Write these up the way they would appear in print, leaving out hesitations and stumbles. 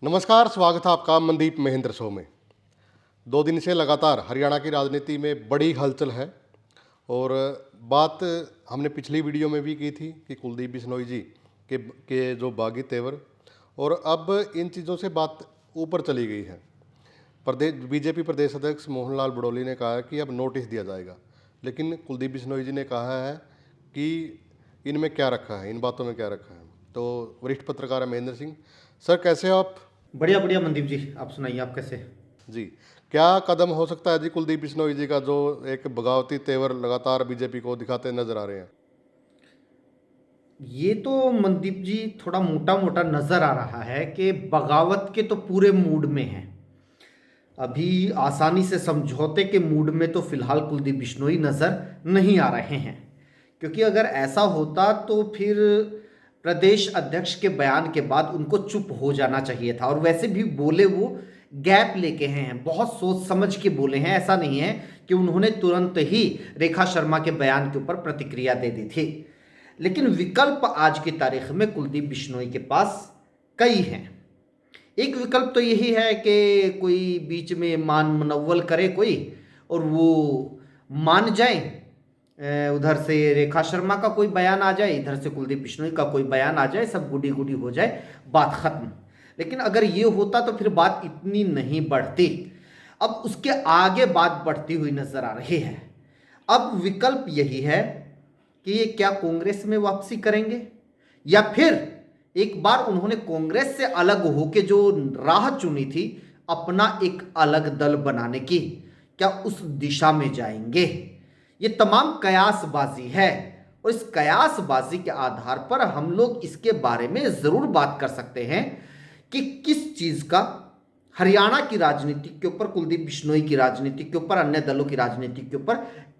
नमस्कार, स्वागत है आपका मनदीप महेंद्र शो में। 2 दिन से लगातार हरियाणा की राजनीति में बड़ी हलचल है और बात हमने पिछली वीडियो में भी की थी कि कुलदीप बिश्नोई जी के जो बागी तेवर, और अब इन चीज़ों से बात ऊपर चली गई है। बीजेपी प्रदेश अध्यक्ष मोहनलाल बड़ोली ने कहा है कि अब नोटिस दिया जाएगा, लेकिन कुलदीप बिश्नोई जी ने कहा है कि इनमें क्या रखा है, इन बातों में क्या रखा है। तो वरिष्ठ पत्रकार है महेंद्र सिंह। सर, कैसे हो आप? बढ़िया बढ़िया मनदीप जी, आप सुनाइए, आप कैसे? जी, क्या कदम हो सकता है जी कुलदीप बिश्नोई जी का, जो एक बगावती तेवर लगातार बीजेपी को दिखाते नजर आ रहे हैं? ये तो मनदीप जी थोड़ा मोटा मोटा नजर आ रहा है कि बगावत के तो पूरे मूड में है। अभी आसानी से समझौते के मूड में तो फिलहाल कुलदीप बिश्नोई नजर नहीं आ रहे हैं, क्योंकि अगर ऐसा होता तो फिर प्रदेश अध्यक्ष के बयान के बाद उनको चुप हो जाना चाहिए था। और वैसे भी बोले वो गैप लेके हैं, बहुत सोच समझ के बोले हैं। ऐसा नहीं है कि उन्होंने तुरंत ही रेखा शर्मा के बयान के ऊपर प्रतिक्रिया दे दी थी। लेकिन विकल्प आज की तारीख में कुलदीप बिश्नोई के पास कई हैं। एक विकल्प तो यही है कि कोई बीच में मान मुनव्वल करे कोई, और वो मान जाए, उधर से रेखा शर्मा का कोई बयान आ जाए, इधर से कुलदीप बिश्नोई का कोई बयान आ जाए, सब गुडी गुडी हो जाए, बात खत्म। लेकिन अगर ये होता तो फिर बात इतनी नहीं बढ़ती। अब उसके आगे बात बढ़ती हुई नजर आ रही है। अब विकल्प यही है कि ये क्या कांग्रेस में वापसी करेंगे, या फिर एक बार उन्होंने कांग्रेस से अलग होकर जो राह चुनी थी अपना एक अलग दल बनाने की, क्या उस दिशा में जाएंगे। ये तमाम कयासबाजी है, और इस कयासबाजी के आधार पर हम लोग इसके बारे में जरूर बात कर सकते हैं कि किस चीज का हरियाणा की राजनीति के ऊपर, कुलदीप बिश्नोई की राजनीति के ऊपर, अन्य दलों की राजनीति के ऊपर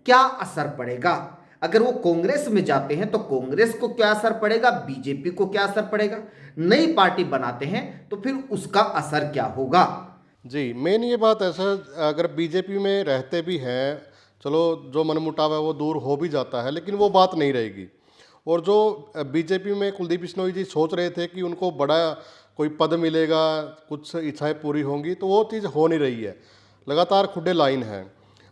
क्या असर पड़ेगा। अगर वो कांग्रेस में जाते हैं तो कांग्रेस को क्या असर पड़ेगा, बीजेपी को क्या असर पड़ेगा, नई पार्टी बनाते हैं तो फिर उसका असर क्या होगा। जी, मेन ये बात है सर, अगर बीजेपी में रहते भी हैं, चलो जो मनमुटाव है वो दूर हो भी जाता है, लेकिन वो बात नहीं रहेगी। और जो बीजेपी में कुलदीप बिश्नोई जी सोच रहे थे कि उनको बड़ा कोई पद मिलेगा, कुछ इच्छाएं पूरी होंगी, तो वो चीज़ हो नहीं रही है। लगातार खुडे लाइन है।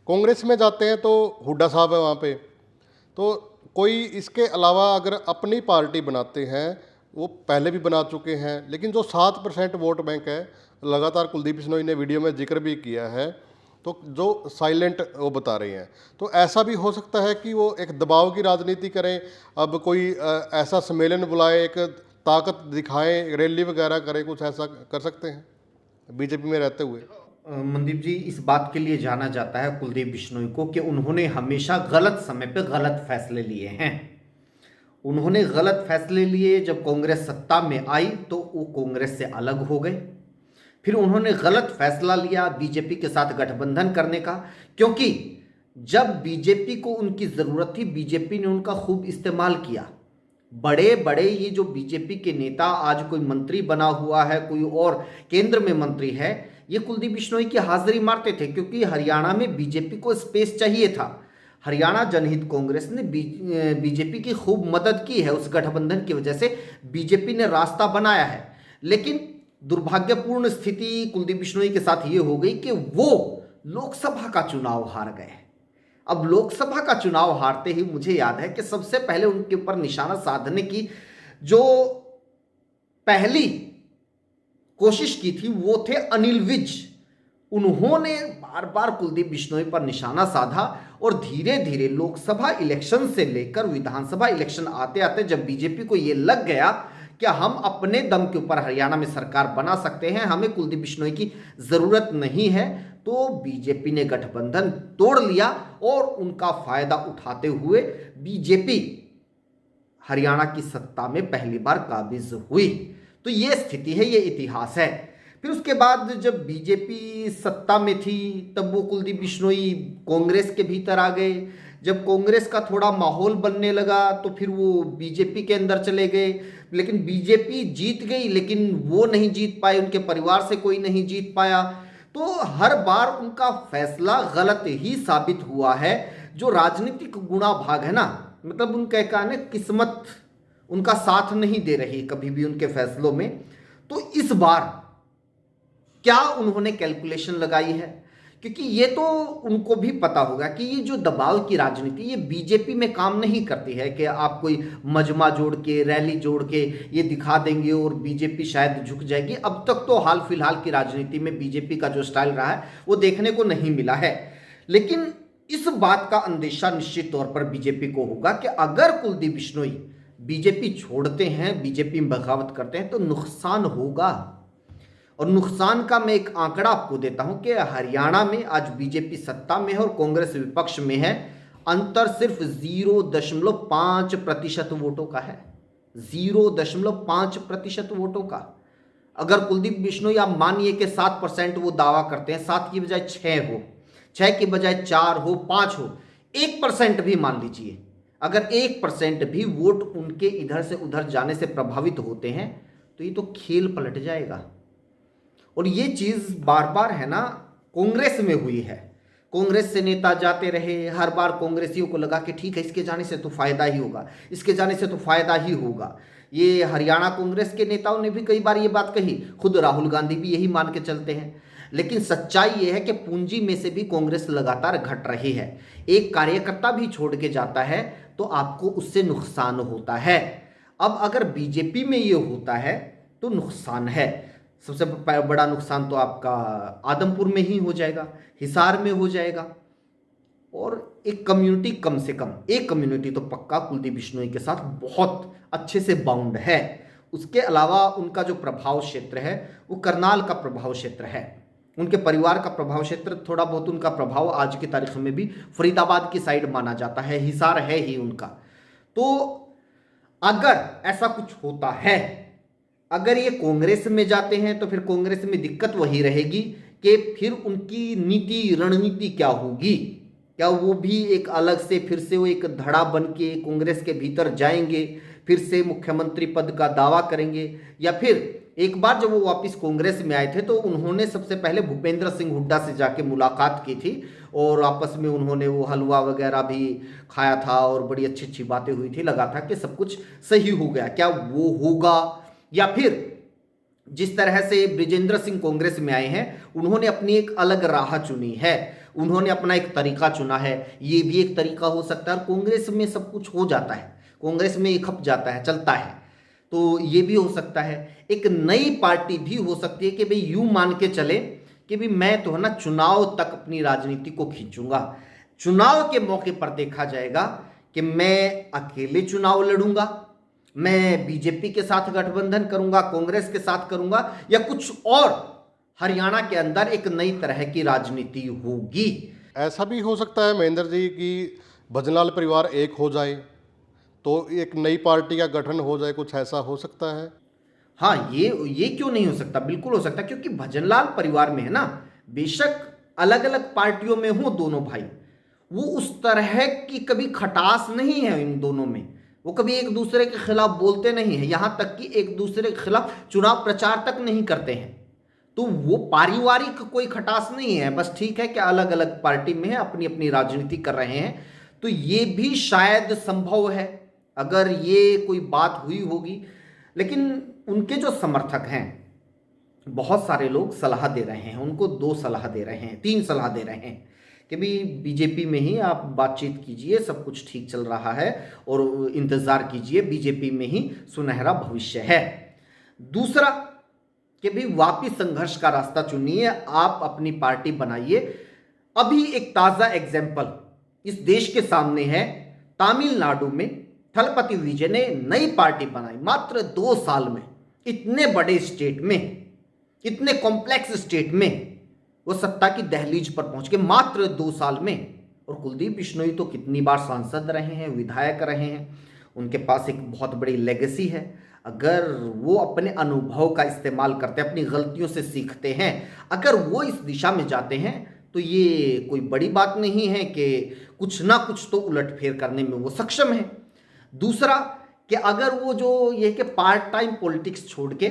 कांग्रेस में जाते हैं तो हुड्डा साहब है वहाँ पे, तो कोई इसके अलावा अगर अपनी पार्टी बनाते हैं, वो पहले भी बना चुके हैं, लेकिन जो 7% वोट बैंक है, लगातार कुलदीप बिश्नोई ने वीडियो में जिक्र भी किया है, तो जो साइलेंट वो बता रहे हैं, तो ऐसा भी हो सकता है कि वो एक दबाव की राजनीति करें। अब कोई ऐसा सम्मेलन बुलाए, एक ताकत दिखाएं, रैली वगैरह करें, कुछ ऐसा कर सकते हैं बीजेपी में रहते हुए। मनदीप जी, इस बात के लिए जाना जाता है कुलदीप बिश्नोई को कि उन्होंने हमेशा गलत समय पे गलत फैसले लिए हैं। उन्होंने गलत फैसले लिए, जब कांग्रेस सत्ता में आई तो वो कांग्रेस से अलग हो गए। फिर उन्होंने गलत फैसला लिया बीजेपी के साथ गठबंधन करने का, क्योंकि जब बीजेपी को उनकी जरूरत थी बीजेपी ने उनका खूब इस्तेमाल किया। बड़े बड़े ये जो बीजेपी के नेता, आज कोई मंत्री बना हुआ है, कोई और केंद्र में मंत्री है, ये कुलदीप बिश्नोई की हाजिरी मारते थे, क्योंकि हरियाणा में बीजेपी को स्पेस चाहिए था। हरियाणा जनहित कांग्रेस ने बीजेपी की खूब मदद की है, उस गठबंधन की वजह से बीजेपी ने रास्ता बनाया है। लेकिन दुर्भाग्यपूर्ण स्थिति कुलदीप बिश्नोई के साथ ये हो गई कि वो लोकसभा का चुनाव हार गए। अब लोकसभा का चुनाव हारते ही मुझे याद है कि सबसे पहले उनके ऊपर निशाना साधने की जो पहली कोशिश की थी वो थे अनिल विज। उन्होंने बार बार कुलदीप बिश्नोई पर निशाना साधा, और धीरे धीरे लोकसभा इलेक्शन से लेकर विधानसभा इलेक्शन आते आते जब बीजेपी को यह लग गया कि हम अपने दम के ऊपर हरियाणा में सरकार बना सकते हैं, हमें कुलदीप बिश्नोई की जरूरत नहीं है, तो बीजेपी ने गठबंधन तोड़ लिया और उनका फायदा उठाते हुए बीजेपी हरियाणा की सत्ता में पहली बार काबिज हुई। तो ये स्थिति है, ये इतिहास है। फिर उसके बाद जब बीजेपी सत्ता में थी तब वो कुलदीप बिश्नोई कांग्रेस के भीतर आ गए। जब कांग्रेस का थोड़ा माहौल बनने लगा तो फिर वो बीजेपी के अंदर चले गए। लेकिन बीजेपी जीत गई, लेकिन वो नहीं जीत पाए, उनके परिवार से कोई नहीं जीत पाया। तो हर बार उनका फैसला गलत ही साबित हुआ है। जो राजनीतिक गुणा भाग है ना, मतलब उनका कहना है किस्मत उनका साथ नहीं दे रही कभी भी उनके फैसलों में। तो इस बार क्या उन्होंने कैलकुलेशन लगाई है? क्योंकि ये तो उनको भी पता होगा कि ये जो दबाव की राजनीति ये बीजेपी में काम नहीं करती है कि आप कोई मजमा जोड़ के रैली जोड़ के ये दिखा देंगे और बीजेपी शायद झुक जाएगी। अब तक तो हाल फिलहाल की राजनीति में बीजेपी का जो स्टाइल रहा है वो देखने को नहीं मिला है। लेकिन इस बात का अंदेशा निश्चित तौर पर बीजेपी को होगा कि अगर कुलदीप बिश्नोई बीजेपी छोड़ते हैं, बीजेपी में बगावत करते हैं तो नुकसान होगा। और नुकसान का मैं एक आंकड़ा आपको देता हूं कि हरियाणा में आज बीजेपी सत्ता में है और कांग्रेस विपक्ष में है। अंतर सिर्फ 0.5% वोटों का है, 0.5% वोटों का। अगर कुलदीप बिश्नोई आप मानिए कि 7% वो दावा करते हैं, 7 की बजाय 6 हो, 6 की बजाय 4 हो, 5 हो, 1% भी मान लीजिए, अगर 1% भी वोट उनके इधर से उधर जाने से प्रभावित होते हैं तो ये तो खेल पलट जाएगा। और ये चीज बार बार है ना कांग्रेस में हुई है। कांग्रेस से नेता जाते रहे, हर बार कांग्रेसियों को लगा कि ठीक है इसके जाने से तो फायदा ही होगा, इसके जाने से तो फायदा ही होगा। ये हरियाणा कांग्रेस के नेताओं ने भी कई बार ये बात कही, खुद राहुल गांधी भी यही मान के चलते हैं। लेकिन सच्चाई ये है कि पूंजी में से भी कांग्रेस लगातार घट रही है। एक कार्यकर्ता भी छोड़ के जाता है तो आपको उससे नुकसान होता है। अब अगर बीजेपी में ये होता है तो नुकसान है। सबसे बड़ा नुकसान तो आपका आदमपुर में ही हो जाएगा, हिसार में हो जाएगा। और एक कम्युनिटी, कम से कम एक कम्युनिटी तो पक्का कुलदीप बिश्नोई के साथ बहुत अच्छे से बाउंड है। उसके अलावा उनका जो प्रभाव क्षेत्र है वो करनाल का प्रभाव क्षेत्र है, उनके परिवार का प्रभाव क्षेत्र, थोड़ा बहुत उनका प्रभाव आज की तारीख में भी फरीदाबाद की साइड माना जाता है, हिसार है ही उनका। तो अगर ऐसा कुछ होता है, अगर ये कांग्रेस में जाते हैं तो फिर कांग्रेस में दिक्कत वही रहेगी कि फिर उनकी नीति रणनीति क्या होगी। क्या वो भी एक अलग से फिर से वो एक धड़ा बन के कांग्रेस के भीतर जाएंगे, फिर से मुख्यमंत्री पद का दावा करेंगे, या फिर एक बार जब वो वापस कांग्रेस में आए थे तो उन्होंने सबसे पहले भूपेंद्र सिंह हुड्डा से जाके मुलाकात की थी और आपस में उन्होंने वो हलवा वगैरह भी खाया था और बड़ी अच्छी अच्छी बातें हुई थी, लगा था कि सब कुछ सही हो गया। क्या वो होगा? या फिर जिस तरह से ब्रिजेंद्र सिंह कांग्रेस में आए हैं उन्होंने अपनी एक अलग राह चुनी है, उन्होंने अपना एक तरीका चुना है, ये भी एक तरीका हो सकता है। कांग्रेस में सब कुछ हो जाता है, कांग्रेस में ये खप जाता है, चलता है, तो ये भी हो सकता है। एक नई पार्टी भी हो सकती है कि भाई यूं मान के चले कि भाई मैं तो है ना चुनाव तक अपनी राजनीति को खींचूंगा, चुनाव के मौके पर देखा जाएगा कि मैं अकेले चुनाव लड़ूंगा, मैं बीजेपी के साथ गठबंधन करूंगा, कांग्रेस के साथ करूंगा, या कुछ और हरियाणा के अंदर एक नई तरह की राजनीति होगी। ऐसा भी हो सकता है महेंद्र जी कि भजनलाल परिवार एक हो जाए तो एक नई पार्टी का गठन हो जाए, कुछ ऐसा हो सकता है? हाँ, ये क्यों नहीं हो सकता, बिल्कुल हो सकता है। क्योंकि भजनलाल परिवार में है ना, बेशक अलग अलग पार्टियों में हो दोनों भाई, वो उस तरह की कभी खटास नहीं है इन दोनों में, वो कभी एक दूसरे के खिलाफ बोलते नहीं है, यहां तक कि एक दूसरे के खिलाफ चुनाव प्रचार तक नहीं करते हैं। तो वो पारिवारिक कोई खटास नहीं है, बस ठीक है कि अलग अलग पार्टी में है, अपनी अपनी राजनीति कर रहे हैं। तो ये भी शायद संभव है अगर ये कोई बात हुई होगी। लेकिन उनके जो समर्थक हैं, बहुत सारे लोग सलाह दे रहे हैं उनको, 2 सलाह दे रहे हैं, 3 सलाह दे रहे हैं कि भी बीजेपी में ही आप बातचीत कीजिए, सब कुछ ठीक चल रहा है और इंतजार कीजिए, बीजेपी में ही सुनहरा भविष्य है। दूसरा कि भी वापिस संघर्ष का रास्ता चुनिए, आप अपनी पार्टी बनाइए। अभी एक ताजा एग्जाम्पल इस देश के सामने है, तमिलनाडु में थलपति विजय ने नई पार्टी बनाई मात्र 2 साल में। इतने बड़े स्टेट में, इतने कॉम्प्लेक्स स्टेट में वो सत्ता की दहलीज पर पहुंच के मात्र 2 साल में। और कुलदीप बिश्नोई तो कितनी बार सांसद रहे हैं, विधायक रहे हैं, उनके पास एक बहुत बड़ी लेगेसी है। अगर वो अपने अनुभव का इस्तेमाल करते हैं, अपनी गलतियों से सीखते हैं, अगर वो इस दिशा में जाते हैं तो ये कोई बड़ी बात नहीं है कि कुछ ना कुछ तो उलटफेर करने में वो सक्षम है। दूसरा कि अगर वो जो ये कि पार्ट टाइम पॉलिटिक्स छोड़ के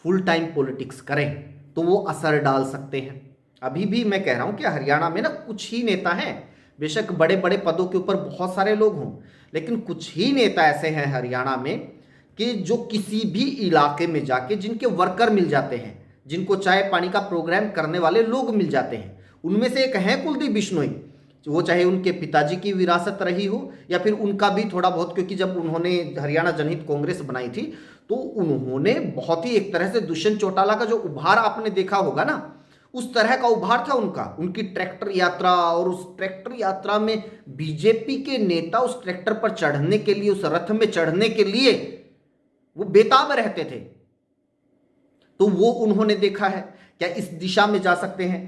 फुल टाइम पॉलिटिक्स करें तो वो असर डाल सकते हैं। अभी भी मैं कह रहा हूं कि हरियाणा में ना कुछ ही नेता हैं, बेशक बड़े बड़े पदों के ऊपर बहुत सारे लोग हों, लेकिन कुछ ही नेता ऐसे हैं हरियाणा में कि जो किसी भी इलाके में जाके जिनके वर्कर मिल जाते हैं, जिनको चाय पानी का प्रोग्राम करने वाले लोग मिल जाते हैं। उनमें से एक हैं कुलदीप बिश्नोई, वो चाहे उनके पिताजी की विरासत रही हो या फिर उनका भी थोड़ा बहुत, क्योंकि जब उन्होंने हरियाणा जनहित कांग्रेस बनाई थी तो उन्होंने बहुत ही एक तरह से दुष्यंत चौटाला का जो उभार आपने देखा होगा ना, उस तरह का उभार था उनका, उनकी ट्रैक्टर यात्रा। और उस ट्रैक्टर यात्रा में बीजेपी के नेता उस ट्रैक्टर पर चढ़ने के लिए, उस रथ में चढ़ने के लिए वो बेताब रहते थे। तो वो उन्होंने देखा है, क्या इस दिशा में जा सकते हैं।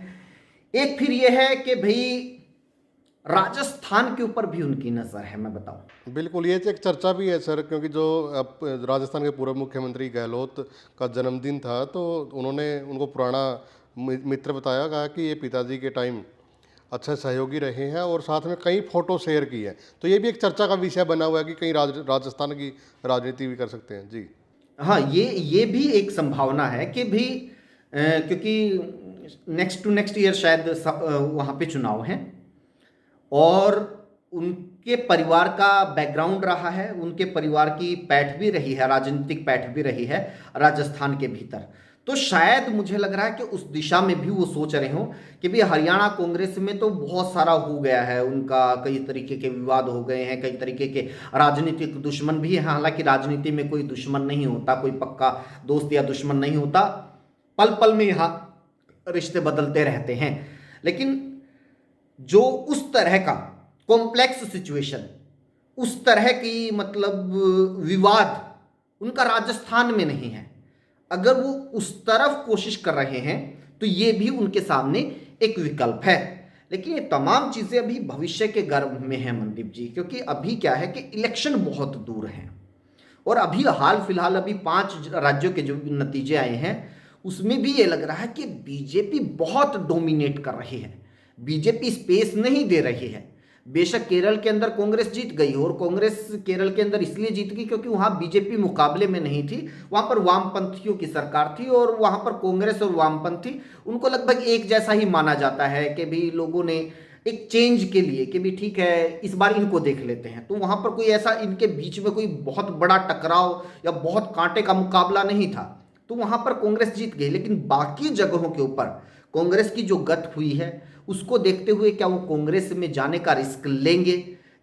एक फिर ये है कि भाई राजस्थान के ऊपर भी उनकी नजर है, मैं बताऊं। बिल्कुल, ये एक चर्चा भी है सर, क्योंकि जो अब राजस्थान के पूर्व मुख्यमंत्री गहलोत का जन्मदिन था तो उन्होंने उनको पुराना मित्र बताया, कहा कि ये पिताजी के टाइम अच्छे सहयोगी रहे हैं और साथ में कई फोटो शेयर की है। तो ये भी एक चर्चा का विषय बना हुआ है कि कहीं राजस्थान की राजनीति भी कर सकते हैं जी। हाँ, ये भी एक संभावना है कि भी क्योंकि नेक्स्ट टू नेक्स्ट ईयर शायद वहाँ पे चुनाव हैं और उनके परिवार का बैकग्राउंड रहा है, उनके परिवार की पैठ भी रही है, राजनीतिक पैठ भी रही है राजस्थान के भीतर। तो शायद मुझे लग रहा है कि उस दिशा में भी वो सोच रहे हो कि भाई हरियाणा कांग्रेस में तो बहुत सारा हो गया है उनका, कई तरीके के विवाद हो गए हैं, कई तरीके के राजनीतिक दुश्मन भी है। हालांकि राजनीति में कोई दुश्मन नहीं होता, कोई पक्का दोस्त या दुश्मन नहीं होता, पल पल में यहाँ रिश्ते बदलते रहते हैं। लेकिन जो उस तरह का कॉम्प्लेक्स सिचुएशन, उस तरह की मतलब विवाद उनका राजस्थान में नहीं है। अगर वो उस तरफ कोशिश कर रहे हैं तो ये भी उनके सामने एक विकल्प है। लेकिन ये तमाम चीजें अभी भविष्य के गर्भ में है मनदीप जी, क्योंकि अभी क्या है कि इलेक्शन बहुत दूर हैं और अभी हाल फिलहाल अभी 5 राज्यों के जो नतीजे आए हैं उसमें भी ये लग रहा है कि बीजेपी बहुत डोमिनेट कर रही है, बीजेपी स्पेस नहीं दे रही है। बेशक केरल के अंदर कांग्रेस जीत गई और कांग्रेस केरल के अंदर इसलिए जीत गई क्योंकि वहां बीजेपी मुकाबले में नहीं थी, वहां पर वामपंथियों की सरकार थी और वहां पर कांग्रेस और वामपंथी उनको लगभग एक जैसा ही माना जाता है कि भी लोगों ने एक चेंज के लिए कि भी ठीक है इस बार इनको देख लेते हैं। तो वहां पर कोई ऐसा इनके बीच में कोई बहुत बड़ा टकराव या बहुत कांटे का मुकाबला नहीं था, तो वहां पर कांग्रेस जीत गई। लेकिन बाकी जगहों के ऊपर कांग्रेस की जो गत हुई है उसको देखते हुए क्या वो कांग्रेस में जाने का रिस्क लेंगे,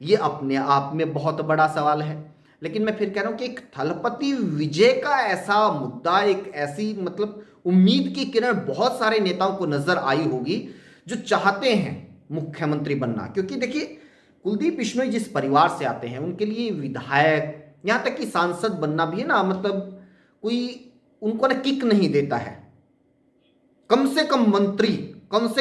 ये अपने आप में बहुत बड़ा सवाल है। लेकिन मैं फिर कह रहा हूं कि एक थलपति विजय का ऐसा मुद्दा, एक ऐसी मतलब उम्मीद की किरण बहुत सारे नेताओं को नजर आई होगी जो चाहते हैं मुख्यमंत्री बनना। क्योंकि देखिए कुलदीप बिश्नोई जिस परिवार से आते हैं उनके लिए विधायक यहां तक कि सांसद बनना भी है ना, मतलब कोई उनको ना किक नहीं देता है। कम से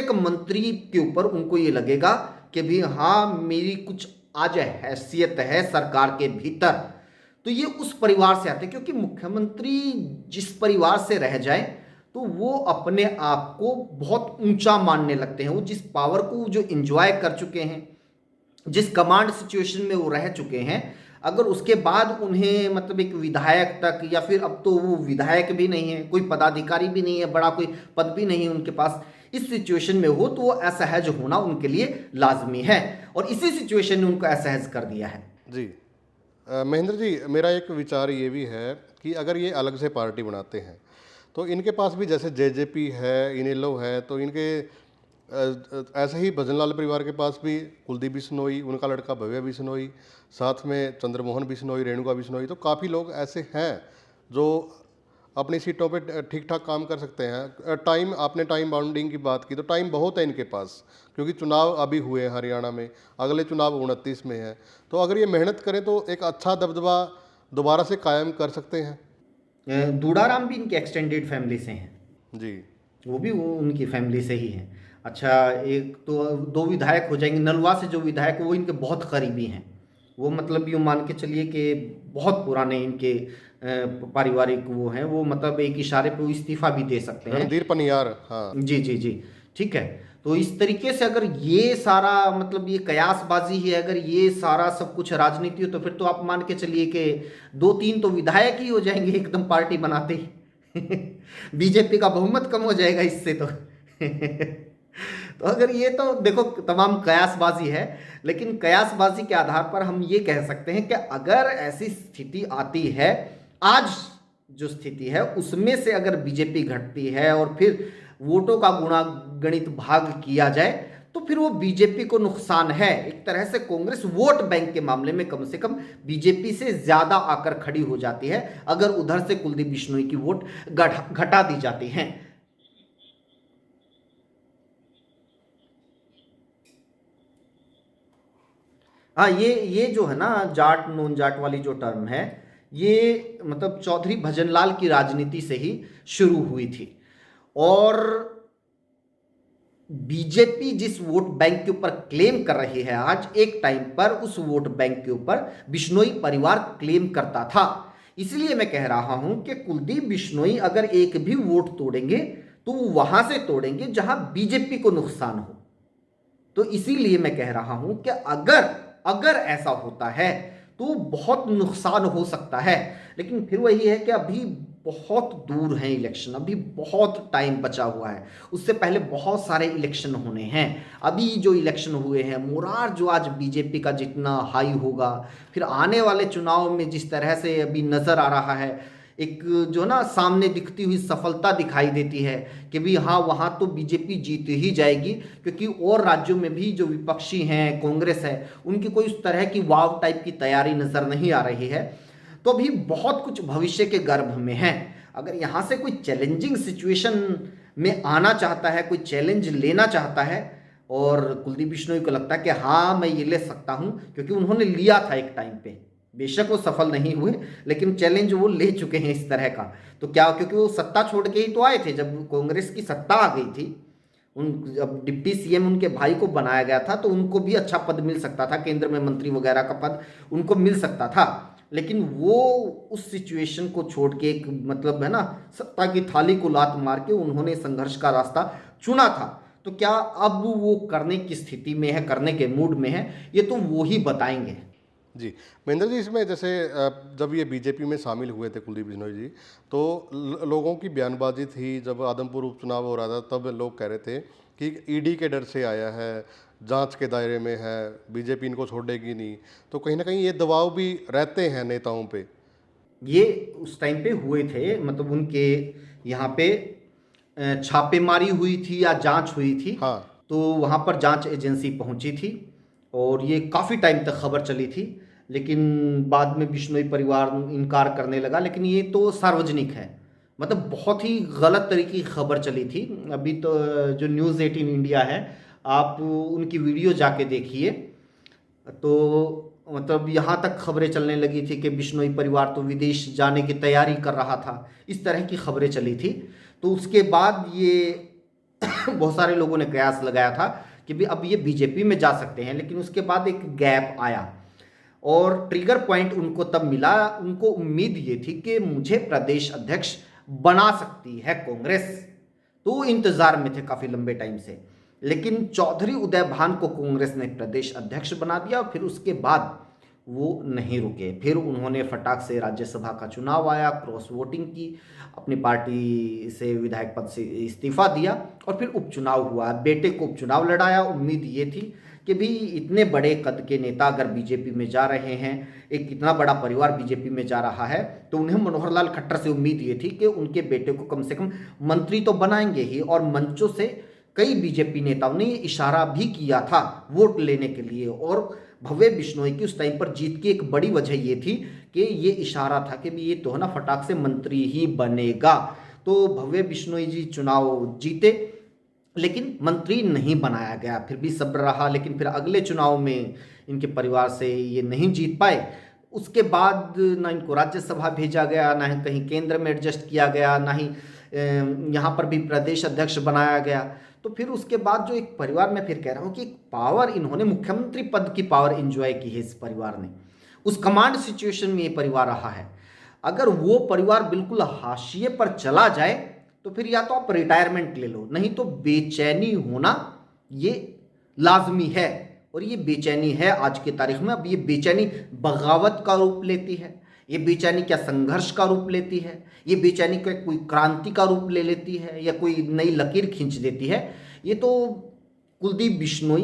कम मंत्री के ऊपर उनको ये लगेगा कि भी हाँ मेरी कुछ आज हैसियत है सरकार के भीतर। तो ये उस परिवार से आते हैं, क्योंकि मुख्यमंत्री जिस परिवार से रह जाए तो वो अपने आप को बहुत ऊंचा मानने लगते हैं। वो जिस पावर को जो एंजॉय कर चुके हैं, जिस कमांड सिचुएशन में वो रह चुके हैं, अगर उसके बाद उन्हें मतलब एक विधायक तक या फिर अब तो वो विधायक भी नहीं है, कोई पदाधिकारी भी नहीं है, बड़ा कोई पद भी नहीं है उनके पास, इस सिचुएशन में हो तो वो असहज होना उनके लिए लाजमी है और इसी सिचुएशन ने उनको असहज कर दिया है। जी महेंद्र जी, मेरा एक विचार ये भी है कि अगर ये अलग से पार्टी बनाते हैं तो इनके पास भी जैसे जेजेपी है, इनेलो है, तो इनके ऐसे ही भजनलाल परिवार के पास भी कुलदीप बिश्नोई, उनका लड़का भव्य बिश्नोई, साथ में चंद्रमोहन बिश्नोई, रेणुका बिश्नोई, तो काफ़ी लोग ऐसे हैं जो अपनी सीटों पे ठीक ठाक काम कर सकते हैं। टाइम, आपने टाइम बाउंडिंग की बात की, तो टाइम बहुत है इनके पास, क्योंकि चुनाव अभी हुए हैं हरियाणा में, अगले चुनाव 29 में है। तो अगर ये मेहनत करें तो एक अच्छा दबदबा दोबारा से कायम कर सकते हैं। दूड़ाराम भी इनके एक्सटेंडेड फैमिली से हैं जी, वो भी उनकी फैमिली से ही हैं। अच्छा, एक तो 2 विधायक हो जाएंगे। नलवा से जो विधायक वो इनके बहुत करीबी हैं, वो मतलब यूँ मान के चलिए कि बहुत पुराने इनके पारिवारिक वो हैं, वो मतलब एक इशारे पे वो इस्तीफा भी दे सकते हैं। रणधीर पनियार, हाँ जी जी जी, ठीक है। तो इस तरीके से अगर ये सारा मतलब ये कयासबाजी है, अगर ये सारा सब कुछ राजनीति हो तो फिर तो आप मान के चलिए कि 2-3 तो विधायक ही हो जाएंगे एकदम पार्टी बनाते ही बीजेपी का बहुमत कम हो जाएगा इससे तो तो अगर ये तो देखो तमाम कयासबाजी है, लेकिन कयासबाजी के आधार पर हम ये कह सकते हैं कि अगर ऐसी स्थिति आती है आज जो स्थिति है उसमें से अगर बीजेपी घटती है और फिर वोटों का गुणागणित भाग किया जाए तो फिर वो बीजेपी को नुकसान है। एक तरह से कांग्रेस वोट बैंक के मामले में कम से कम बीजेपी से ज्यादा आकर खड़ी हो जाती है अगर उधर से कुलदीप बिश्नोई की वोट घटा दी जाती है। हाँ, ये जो है ना जाट नॉन जाट वाली जो टर्म है, ये मतलब चौधरी भजनलाल की राजनीति से ही शुरू हुई थी। और बीजेपी जिस वोट बैंक के ऊपर क्लेम कर रही है आज, एक टाइम पर उस वोट बैंक के ऊपर बिश्नोई परिवार क्लेम करता था। इसलिए मैं कह रहा हूं कि कुलदीप बिश्नोई अगर एक भी वोट तोड़ेंगे तो वो वहां से तोड़ेंगे जहां बीजेपी को नुकसान हो। तो इसीलिए मैं कह रहा हूं कि अगर ऐसा होता है तो बहुत नुकसान हो सकता है। लेकिन फिर वही है कि अभी बहुत दूर है इलेक्शन, अभी बहुत टाइम बचा हुआ है, उससे पहले बहुत सारे इलेक्शन होने हैं। अभी जो इलेक्शन हुए हैं, मोरार जो आज बीजेपी का जितना हाई होगा, फिर आने वाले चुनाव में जिस तरह से अभी नजर आ रहा है, एक जो ना सामने दिखती हुई सफलता दिखाई देती है कि भी हाँ वहाँ तो बीजेपी जीत ही जाएगी, क्योंकि और राज्यों में भी जो विपक्षी हैं, कांग्रेस है, उनकी कोई उस तरह की वाव टाइप की तैयारी नजर नहीं आ रही है। तो अभी बहुत कुछ भविष्य के गर्भ में है। अगर यहाँ से कोई चैलेंजिंग सिचुएशन में आना चाहता है, कोई चैलेंज लेना चाहता है, और कुलदीप बिश्नोई को लगता है कि हाँ मैं ये ले सकता हूँ, क्योंकि उन्होंने लिया था एक टाइम पे, बेशक वो सफल नहीं हुए लेकिन चैलेंज वो ले चुके हैं इस तरह का। तो क्या, क्योंकि वो सत्ता छोड़ के ही तो आए थे जब कांग्रेस की सत्ता आ गई थी। जब डिप्टी सीएम उनके भाई को बनाया गया था तो उनको भी अच्छा पद मिल सकता था, केंद्र में मंत्री वगैरह का पद उनको मिल सकता था। लेकिन वो उस सिचुएशन को छोड़ के, एक मतलब है ना, सत्ता की थाली को लात मार के उन्होंने संघर्ष का रास्ता चुना था। तो क्या अब वो करने की स्थिति में है, करने के मूड में है, ये तो वो ही बताएंगे। जी महेंद्र जी, इसमें जैसे जब ये बीजेपी में शामिल हुए थे कुलदीप बिश्नोई जी, तो लोगों की बयानबाजी थी, जब आदमपुर उपचुनाव हो रहा था तब लोग कह रहे थे कि ईडी के डर से आया है, जांच के दायरे में है, बीजेपी इनको छोड़ेगी नहीं। तो कहीं ना कहीं ये दबाव भी रहते हैं नेताओं पे। ये उस टाइम पे हुए थे, मतलब उनके यहाँ पे छापेमारी हुई थी या जांच हुई थी। हाँ। तो वहाँ पर जांच एजेंसी पहुँची थी और ये काफ़ी टाइम तक खबर चली थी, लेकिन बाद में बिश्नोई परिवार इनकार करने लगा। लेकिन ये तो सार्वजनिक है, मतलब बहुत ही गलत तरीके की खबर चली थी। अभी तो जो न्यूज़ 18 इंडिया है, आप उनकी वीडियो जाके देखिए, तो मतलब यहाँ तक खबरें चलने लगी थी कि बिश्नोई परिवार तो विदेश जाने की तैयारी कर रहा था, इस तरह की खबरें चली थी। तो उसके बाद ये बहुत सारे लोगों ने कयास लगाया था कि भी अब ये बीजेपी में जा सकते हैं। लेकिन उसके बाद एक गैप आया और ट्रिगर पॉइंट उनको तब मिला। उनको उम्मीद ये थी कि मुझे प्रदेश अध्यक्ष बना सकती है कांग्रेस, तो इंतजार में थे काफी लंबे टाइम से। लेकिन चौधरी उदय भान को कांग्रेस ने प्रदेश अध्यक्ष बना दिया। फिर उसके बाद वो नहीं रुके, फिर उन्होंने फटाक से राज्यसभा का चुनाव आया, क्रॉस वोटिंग की, अपनी पार्टी से विधायक पद से इस्तीफा दिया और फिर उपचुनाव हुआ, बेटे को उपचुनाव लड़ाया। उम्मीद ये थी कि भी इतने बड़े कद के नेता अगर बीजेपी में जा रहे हैं, एक इतना बड़ा परिवार बीजेपी में जा रहा है, तो उन्हें मनोहर लाल खट्टर से उम्मीद ये थी कि उनके बेटे को कम से कम मंत्री तो बनाएंगे ही। और मंचों से कई बीजेपी नेताओं ने ये इशारा भी किया था वोट लेने के लिए। और भव्य बिश्नोई की उस टाइम पर जीत की एक बड़ी वजह ये थी कि ये इशारा था कि ये तो है ना फटाक से मंत्री ही बनेगा। तो भव्य बिश्नोई जी चुनाव जीते, लेकिन मंत्री नहीं बनाया गया। फिर भी सब्र रहा, लेकिन फिर अगले चुनाव में इनके परिवार से ये नहीं जीत पाए। उसके बाद ना इनको राज्यसभा भेजा गया, ना ही कहीं केंद्र में एडजस्ट किया गया, ना ही यहाँ पर भी प्रदेश अध्यक्ष बनाया गया। तो फिर उसके बाद जो एक परिवार, मैं फिर कह रहा हूँ कि एक पावर, इन्होंने मुख्यमंत्री पद की पावर एंजॉय की है इस परिवार ने, उस कमांड सिचुएशन में ये परिवार रहा है। अगर वो परिवार बिल्कुल हाशिए पर चला जाए तो फिर या तो आप रिटायरमेंट ले लो, नहीं तो बेचैनी होना ये लाजमी है। और ये बेचैनी है आज की तारीख में। अब ये बेचैनी बगावत का रूप लेती है, ये बेचैनी क्या संघर्ष का रूप लेती है, ये बेचैनी क्या कोई क्रांति का रूप ले लेती है, या कोई नई लकीर खींच देती है, ये तो कुलदीप बिश्नोई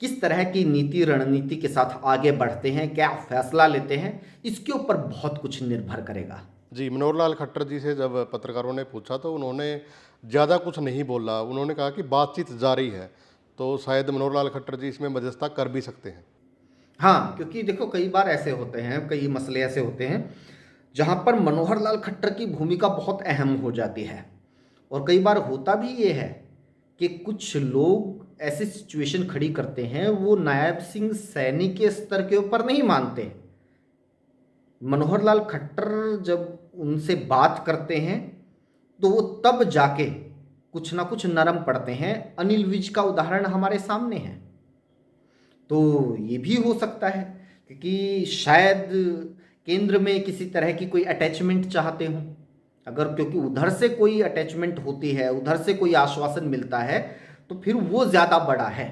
किस तरह की नीति रणनीति के साथ आगे बढ़ते हैं, क्या फैसला लेते हैं, इसके ऊपर बहुत कुछ निर्भर करेगा। जी, मनोहर लाल खट्टर जी से जब पत्रकारों ने पूछा तो उन्होंने ज़्यादा कुछ नहीं बोला, उन्होंने कहा कि बातचीत जारी है, तो शायद मनोहर लाल खट्टर जी इसमें मध्यस्थता कर भी सकते हैं। हाँ, क्योंकि देखो कई बार ऐसे होते हैं, कई मसले ऐसे होते हैं जहाँ पर मनोहर लाल खट्टर की भूमिका बहुत अहम हो जाती है। और कई बार होता भी ये है कि कुछ लोग ऐसी सिचुएशन खड़ी करते हैं, वो नायब सिंह सैनी के स्तर के ऊपर नहीं मानते। मनोहर लाल खट्टर जब उनसे बात करते हैं तो वो तब जाके कुछ ना कुछ नरम पड़ते हैं। अनिल विज का उदाहरण हमारे सामने है। तो ये भी हो सकता है क्योंकि शायद केंद्र में किसी तरह की कोई अटैचमेंट चाहते हों। अगर क्योंकि उधर से कोई अटैचमेंट होती है, उधर से कोई आश्वासन मिलता है, तो फिर वो ज़्यादा बड़ा है।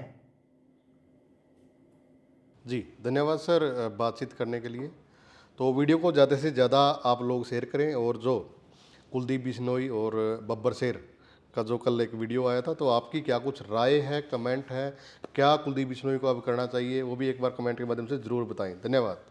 जी, धन्यवाद सर बातचीत करने के लिए। तो वीडियो को ज़्यादा से ज़्यादा आप लोग शेयर करें, और जो कुलदीप बिश्नोई और बब्बर शेर का जो कल एक वीडियो आया था, तो आपकी क्या कुछ राय है, कमेंट है, क्या कुलदीप बिश्नोई को अब करना चाहिए, वो भी एक बार कमेंट के माध्यम से ज़रूर बताएं। धन्यवाद।